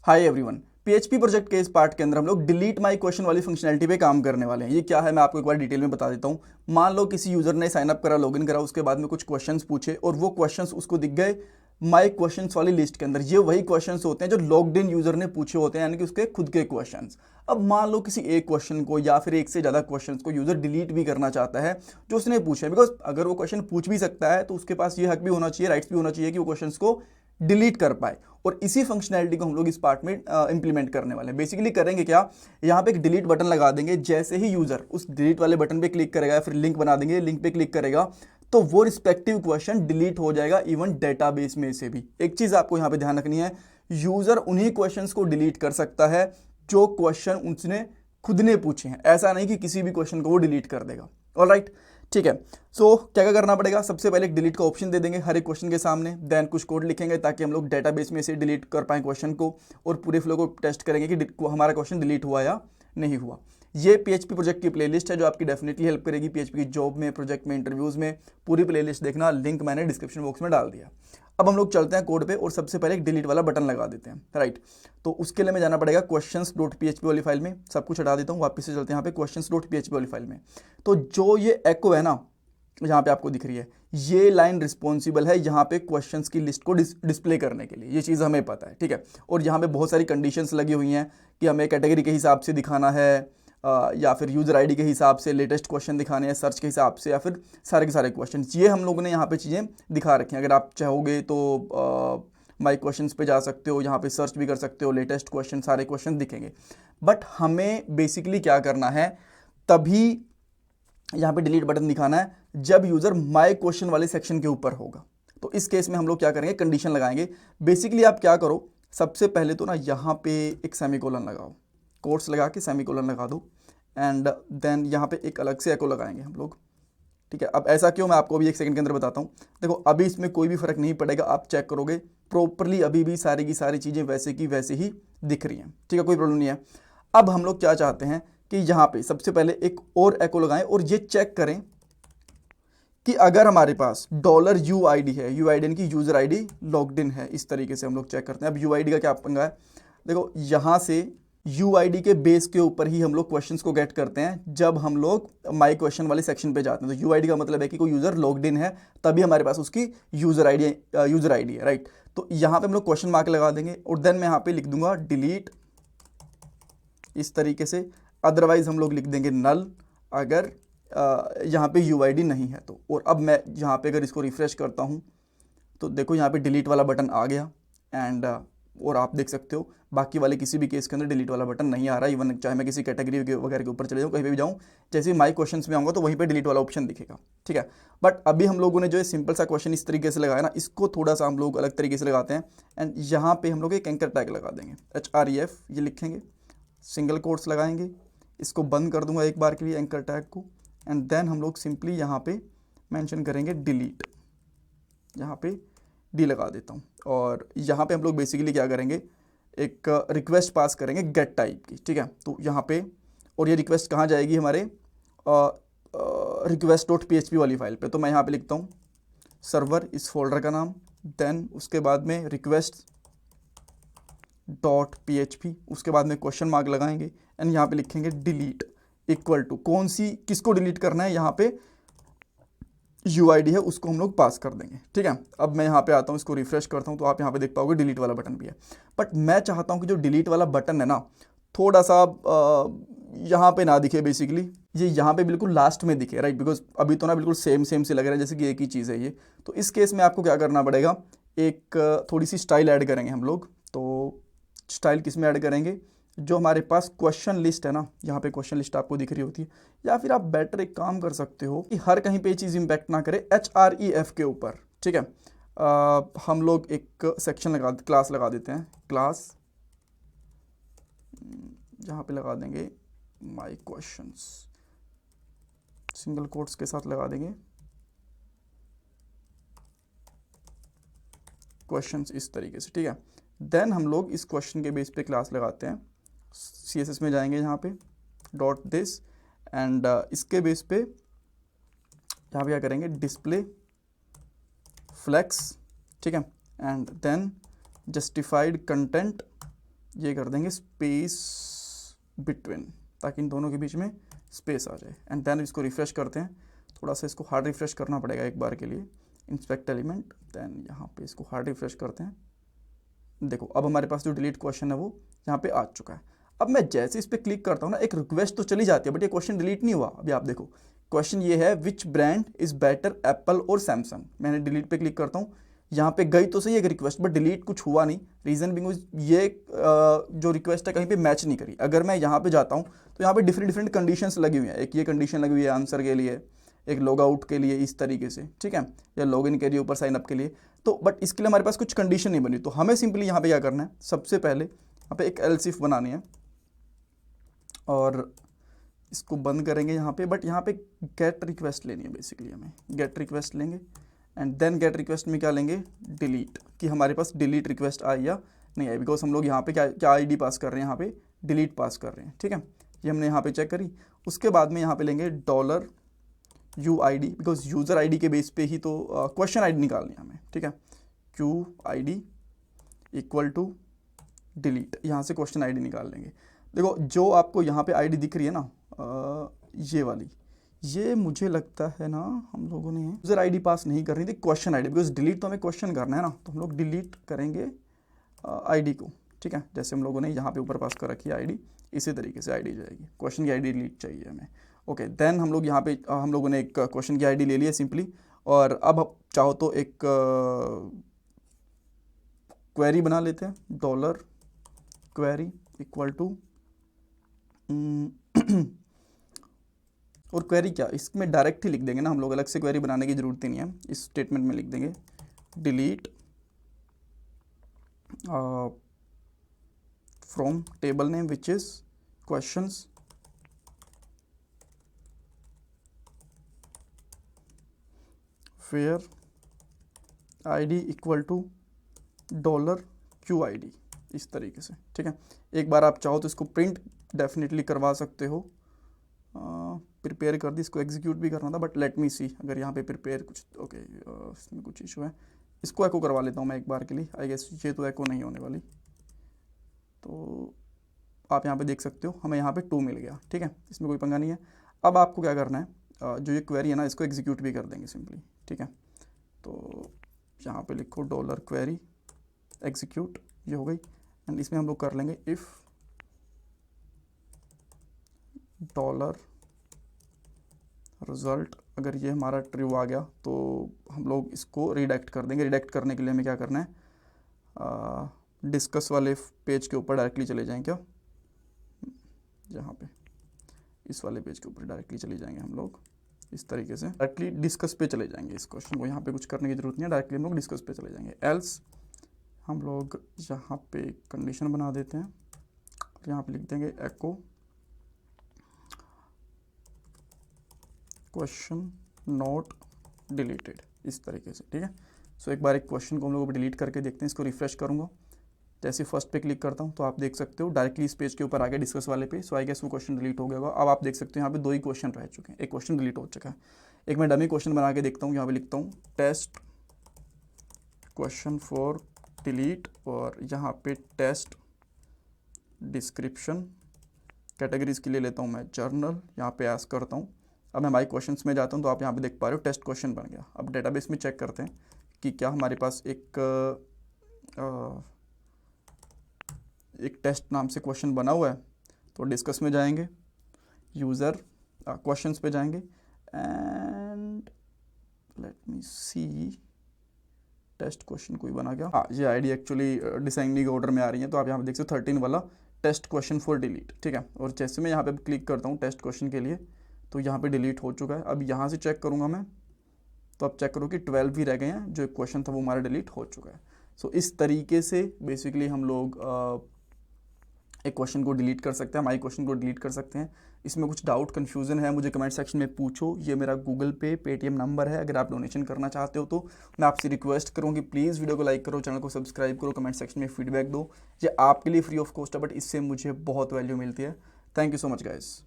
Hi everyone. PHP project के इस part के अंदर हम लोग डिलीट माय क्वेश्चन वाली फंक्शनैलिटी पे काम करने वाले हैं। ये क्या है मैं आपको एक बार डिटेल में बता देता हूँ। मान लो किसी यूजर ने साइन अप करा, लॉगिन करा, उसके बाद में कुछ क्वेश्चंस पूछे और वो क्वेश्चंस उसको दिख गए माय क्वेश्चंस वाली लिस्ट के अंदर। ये वही क्वेश्चंस होते हैं जो लॉग्ड इन यूजर ने पूछे होते हैं, यानी कि उसके खुद के क्वेश्चंस। अब मान लो किसी एक क्वेश्चन को या फिर एक से ज़्यादा क्वेश्चंस को यूजर डिलीट भी करना चाहता है जो उसने पूछे, बिकॉज अगर वो क्वेश्चन पूछ भी सकता है तो उसके पास ये हक भी होना चाहिए, राइट्स भी होना चाहिए कि वो क्वेश्चंस को डिलीट कर पाए। और इसी फंक्शनैलिटी को हम लोग इस पार्ट में इंप्लीमेंट करने वाले हैं। बेसिकली करेंगे क्या, यहाँ पे एक डिलीट बटन लगा देंगे। जैसे ही यूजर उस डिलीट वाले बटन पे क्लिक करेगा या फिर लिंक बना देंगे, लिंक पे क्लिक करेगा तो वो रिस्पेक्टिव क्वेश्चन डिलीट हो जाएगा, इवन डेटाबेस में से भी। एक चीज आपको यहाँ पे ध्यान रखनी है, यूजर उन्हीं क्वेश्चंस को डिलीट कर सकता है जो क्वेश्चन उसने खुद ने पूछे हैं। ऐसा नहीं कि किसी भी क्वेश्चन को वो डिलीट कर देगा। ऑलराइट, ठीक है। सो क्या क्या करना पड़ेगा, सबसे पहले एक डिलीट का ऑप्शन दे देंगे हर एक क्वेश्चन के सामने, देन कुछ कोड लिखेंगे ताकि हम लोग डेटाबेस में से डिलीट कर पाएं क्वेश्चन को, और पूरे फ्लो को टेस्ट करेंगे कि हमारा क्वेश्चन डिलीट हुआ या नहीं हुआ। ये पीएचपी प्रोजेक्ट की प्लेलिस्ट है जो आपकी डेफिनेटली हेल्प करेगी पीएचपी की जॉब में, प्रोजेक्ट में, इंटरव्यूज में। पूरी प्लेलिस्ट देखना, लिंक मैंने डिस्क्रिप्शन बॉक्स में डाल दिया। अब हम लोग चलते हैं कोड पे और सबसे पहले एक डिलीट वाला बटन लगा देते हैं, राइट। तो उसके लिए हमें जाना पड़ेगा questions.php वाली फाइल में। सब कुछ हटा देता हूँ, वापस से चलते हैं यहाँ पे questions.php वाली फाइल में। तो जो ये एको है ना, यहाँ पे आपको दिख रही है, ये लाइन रिस्पॉन्सिबल है यहाँ पे क्वेश्चंस की लिस्ट को डिस्प्ले करने के लिए। ये चीज़ हमें पता है, ठीक है। और यहाँ पे बहुत सारी कंडीशंस लगी हुई हैं कि हमें कैटेगरी के हिसाब से दिखाना है, या फिर यूज़र आईडी के हिसाब से लेटेस्ट क्वेश्चन दिखाने हैं, सर्च के हिसाब से, या फिर सारे के सारे क्वेश्चन। ये हम लोगों ने यहाँ पे चीज़ें दिखा रखी हैं। अगर आप चाहोगे तो माई क्वेश्चंस पे जा सकते हो, यहाँ पे सर्च भी कर सकते हो, लेटेस्ट क्वेश्चन, सारे क्वेश्चन दिखेंगे। बट हमें बेसिकली क्या करना है, तभी यहाँ पे डिलीट बटन दिखाना है जब यूजर माय क्वेश्चन वाले सेक्शन के ऊपर होगा। तो इस केस में हम लोग क्या करेंगे, कंडीशन लगाएंगे। बेसिकली आप क्या करो, सबसे पहले तो ना यहाँ पे एक सेमीकोलन लगाओ, कोट्स लगा के सेमीकोलन लगा दो, एंड देन यहाँ पे एक अलग से एको लगाएंगे हम लोग, ठीक है। अब ऐसा क्यों, मैं आपको अभी एक सेकंड के अंदर बताता हूँ। देखो अभी इसमें कोई भी फर्क नहीं पड़ेगा, आप चेक करोगे प्रॉपरली अभी भी सारी की सारी चीज़ें वैसे की वैसे ही दिख रही हैं, ठीक है, कोई प्रॉब्लम नहीं है। अब हम लोग क्या चाहते हैं कि यहाँ पे सबसे पहले एक और एको लगाएं और ये चेक करें कि अगर हमारे पास $UID है, UID यानी कि यूजर आईडी लॉग्ड इन है, इस तरीके से हम लोग चेक करते हैं। अब UID का क्या पंगा है, देखो यहाँ से UID के बेस के ऊपर ही हम लोग क्वेश्चंस को गेट करते हैं जब हम लोग माई क्वेश्चन वाले सेक्शन पे जाते हैं। तो UID का मतलब है कि कोई यूजर लॉग्ड इन है, तभी हमारे पास उसकी यूजर आईडी है, राइट। तो यहाँ पे हम लोग क्वेश्चन मार्क लगा देंगे और देन मैं यहाँ पे लिख दूंगा डिलीट, इस तरीके से। अदरवाइज हम लोग लिख देंगे नल अगर यहाँ पे UID नहीं है तो। और अब मैं यहाँ पे अगर इसको रिफ्रेश करता हूँ तो देखो यहाँ पे डिलीट वाला बटन आ गया, एंड और आप देख सकते हो बाकी वाले किसी भी केस के अंदर डिलीट वाला बटन नहीं आ रहा। इवन चाहे मैं किसी कैटेगरी वगैरह के ऊपर चले जाऊँ, कहीं पे भी जाऊँ, जैसे ही माई क्वेश्चंस में आऊँगा तो वहीं पे डिलीट वाला ऑप्शन दिखेगा, ठीक है। बट अभी हम लोगों ने जो है सिंपल सा क्वेश्चन इस तरीके से लगाया ना, इसको थोड़ा सा हम लोग अलग तरीके से लगाते हैं। एंड यहाँ पे हम लोग एक एंकर टैग लगा देंगे, HREF ये लिखेंगे, सिंगल कोट्स लगाएंगे, इसको बंद कर दूंगा एक बार के लिए एंकर टैग को, एंड देन हम लोग सिंपली यहाँ पे मेंशन करेंगे डिलीट, यहाँ पे डी लगा देता हूँ। और यहाँ पे हम लोग बेसिकली क्या करेंगे, एक रिक्वेस्ट पास करेंगे गेट टाइप की, ठीक है। तो यहाँ पे, और ये रिक्वेस्ट कहाँ जाएगी, हमारे request.php वाली फाइल पे। तो मैं यहाँ पे लिखता हूँ सर्वर, इस फोल्डर का नाम, देन उसके बाद में request.php, उसके बाद में क्वेश्चन मार्क लगाएंगे, एंड यहाँ पे लिखेंगे डिलीट इक्वल टू कौन सी, किसको डिलीट करना है, यहाँ पे UID है उसको हम लोग पास कर देंगे, ठीक है। अब मैं यहाँ पे आता हूँ, इसको रिफ्रेश करता हूँ तो आप यहाँ पे देख पाओगे डिलीट वाला बटन भी है। बट मैं चाहता हूँ कि जो डिलीट वाला बटन है ना, थोड़ा सा यहाँ पे ना दिखे, बेसिकली ये यहाँ पे बिल्कुल लास्ट में दिखे, राइट। बिकॉज अभी तो ना बिल्कुल सेम से लग रहा है जैसे कि एक ही चीज़ है ये। तो इस केस में आपको क्या करना पड़ेगा, एक थोड़ी सी स्टाइल ऐड करेंगे हम लोग। तो स्टाइल किस में ऐड करेंगे, जो हमारे पास क्वेश्चन लिस्ट है ना, यहाँ पे क्वेश्चन लिस्ट आपको दिख रही होती है, या फिर आप बेटर एक काम कर सकते हो कि हर कहीं पे चीज़ इंपैक्ट ना करे, HREF के ऊपर, ठीक है। हम लोग एक सेक्शन क्लास लगा देते हैं, क्लास यहाँ पे लगा देंगे माई क्वेश्चंस, सिंगल कोट्स के साथ लगा देंगे क्वेश्चंस, इस तरीके से, ठीक है। देन हम लोग इस क्वेश्चन के बेस पे क्लास लगाते हैं, CSS में जाएंगे यहाँ पे .this, एंड इसके बेस पे यहाँ पे क्या करेंगे, डिस्प्ले फ्लेक्स, ठीक है, एंड देन जस्टिफाइड कंटेंट ये कर देंगे स्पेस बिटवीन, ताकि इन दोनों के बीच में स्पेस आ जाए। एंड देन इसको रिफ्रेश करते हैं, थोड़ा सा इसको हार्ड रिफ्रेश करना पड़ेगा एक बार के लिए। इंस्पेक्ट एलिमेंट, देन यहाँ पे इसको हार्ड रिफ्रेश करते हैं। देखो अब हमारे पास जो डिलीट क्वेश्चन है वो यहाँ पे आ चुका है। अब मैं जैसे इस पर क्लिक करता हूँ ना, एक रिक्वेस्ट तो चली जाती है, बट ये क्वेश्चन डिलीट नहीं हुआ। अभी आप देखो क्वेश्चन ये है, which brand is better, Apple और सैमसंग। मैंने डिलीट पे क्लिक करता हूँ, यहाँ पे गई तो सही एक रिक्वेस्ट, बट डिलीट कुछ हुआ नहीं। रीजन बिंग ये जो रिक्वेस्ट है कहीं पे मैच नहीं करी। अगर मैं यहाँ पे जाता हूँ तो यहाँ पे डिफरेंट कंडीशंस लगी हुई हैं। एक ये कंडीशन लगी हुई है आंसर के लिए, एक लॉग आउट के लिए इस तरीके से, ठीक है, या लॉग इन के लिए ऊपर साइन अप के लिए। तो बट इसके लिए हमारे पास कुछ कंडीशन नहीं बनी, तो हमें सिंपली यहाँ पे क्या करना है, सबसे पहले यहाँ पे एक एल्स इफ बनानी है और इसको बंद करेंगे यहाँ पे। बट यहाँ पे गेट रिक्वेस्ट लेनी है, बेसिकली हमें गेट रिक्वेस्ट लेंगे एंड देन गेट रिक्वेस्ट में क्या लेंगे, डिलीट, कि हमारे पास डिलीट रिक्वेस्ट आई या नहीं आई। बिकॉज हम लोग यहाँ पे क्या आईडी पास कर रहे हैं, यहाँ पे डिलीट पास कर रहे हैं, ठीक है। ये हमने यहाँ पे चेक करी। उसके बाद में यहाँ पे लेंगे $UID, बिकॉज यूज़र आईडी के बेस पे ही तो क्वेश्चन आईडी निकालनी है हमें, ठीक है। QID इक्वल टू डिलीट, यहाँ से क्वेश्चन आईडी निकाल लेंगे। देखो जो आपको यहाँ पे आईडी दिख रही है ना, ये वाली, ये मुझे लगता है ना हम लोगों ने यूज़र आईडी पास नहीं करनी थी, क्वेश्चन आईडी, बिकॉज डिलीट तो हमें क्वेश्चन करना है ना, तो हम लोग डिलीट करेंगे आईडी को, ठीक है। जैसे हम लोगों ने यहाँ पे ऊपर पास कर रखी है आईडी, इसी तरीके से आईडी जाएगी, क्वेश्चन की आईडी डिलीट चाहिए हमें। ओके, देन हम लोग यहाँ पे हम लोगों ने एक क्वेश्चन की आईडी ले ली है सिंपली, और अब चाहो तो एक क्वेरी बना लेते हैं, $query इक्वल टू, और क्वेरी क्या, इसमें डायरेक्ट ही लिख देंगे ना हम लोग, अलग से क्वेरी बनाने की जरूरत ही नहीं है, इस स्टेटमेंट में लिख देंगे delete from table name which is questions where ID equal to $QID, इस तरीके से, ठीक है। एक बार आप चाहो तो इसको प्रिंट डेफिनेटली करवा सकते हो, प्रिपेयर कर दी, इसको एग्जीक्यूट भी करना था, बट लेट मी सी, अगर यहाँ पे प्रिपेयर कुछ, ओके इसमें कुछ इशू है, इसको एको करवा लेता हूँ मैं एक बार के लिए। आई गेस ये तो एको नहीं होने वाली, तो आप यहाँ पे देख सकते हो हमें यहाँ पे 2 मिल गया, ठीक है, इसमें कोई पंगा नहीं है। अब आपको क्या करना है, जो ये क्वेरी है ना, इसको एग्जीक्यूट भी कर देंगे सिंपली, ठीक है। तो यहाँ पे लिखो $query एग्जीक्यूट, ये हो गई। एंड इसमें हम लोग कर लेंगे इफ़ $result, अगर ये हमारा ट्रू आ गया तो हम लोग इसको रिडायरेक्ट कर देंगे। रिडायरेक्ट करने के लिए हमें क्या करना है, डिस्कस वाले पेज के ऊपर डायरेक्टली चले जाएँ क्या, यहाँ पे इस वाले पेज के ऊपर डायरेक्टली चले जाएंगे हम लोग, इस तरीके से डायरेक्टली डिस्कस पे चले जाएंगे। इस क्वेश्चन को यहाँ पे कुछ करने की जरूरत नहीं है, डायरेक्टली हम लोग डिस्कस पे चले जाएंगे। एल्स हम लोग यहाँ पे कंडीशन बना देते हैं, यहाँ पे लिख देंगे एको क्वेश्चन नॉट डिलीटेड, इस तरीके से, ठीक है। सो एक बार एक क्वेश्चन को हम लोग डिलीट करके देखते हैं, इसको रिफ्रेश करूँगा, जैसे फर्स्ट पे क्लिक करता हूँ तो आप देख सकते हो डायरेक्टली इस पेज के ऊपर आ गया डिस्कस वाले पे। सो आई गेस वो क्वेश्चन डिलीट हो गया होगा। अब आप देख सकते हो यहाँ पे 2 ही क्वेश्चन रह चुके हैं, एक क्वेश्चन डिलीट हो चुका है। एक मैं डमी क्वेश्चन बना के देखता हूँ, यहाँ पे लिखता हूँ टेस्ट क्वेश्चन फॉर डिलीट, और यहाँ पे टेस्ट डिस्क्रिप्शन, कैटेगरीज के लिए लेता हूँ मैं जर्नल, यहाँ पे ऐस करता हूँ। अब मैं माई क्वेश्चंस में जाता हूँ तो आप यहाँ पे देख पा रहे हो टेस्ट क्वेश्चन बन गया। अब डेटाबेस में चेक करते हैं कि क्या हमारे पास एक टेस्ट नाम से क्वेश्चन बना हुआ है। तो डिस्कस में जाएंगे, यूज़र क्वेश्चंस पे जाएंगे, and let me see, test question कोई बना गया, हाँ ये आईडी एक्चुअली डिसेंडिंग ऑर्डर में आ रही है, तो आप यहाँ पे देख सकते हो 13 वाला टेस्ट क्वेश्चन फॉर डिलीट, ठीक है। और जैसे मैं यहाँ पे क्लिक करता हूँ टेस्ट क्वेश्चन के लिए, तो यहाँ पे डिलीट हो चुका है। अब यहाँ से चेक करूँगा मैं, तो आप चेक करो कि 12 ही रह गए हैं, जो एक क्वेश्चन था वो हमारा डिलीट हो चुका है। सो इस तरीके से बेसिकली हम लोग एक क्वेश्चन को डिलीट कर सकते हैं, हमारी क्वेश्चन को डिलीट कर सकते हैं। इसमें कुछ डाउट कन्फ्यूज़न है, मुझे कमेंट सेक्शन में पूछो। ये मेरा गूगल पे पेटीएम नंबर है, अगर आप डोनेशन करना चाहते हो तो मैं आपसे रिक्वेस्ट करूँ कि प्लीज़ वीडियो को लाइक करो, चैनल को सब्सक्राइब करो, कमेंट सेक्शन में फीडबैक दो। ये आपके लिए फ्री ऑफ कॉस्ट है, बट इससे मुझे बहुत वैल्यू मिलती है। Thank you so much guys.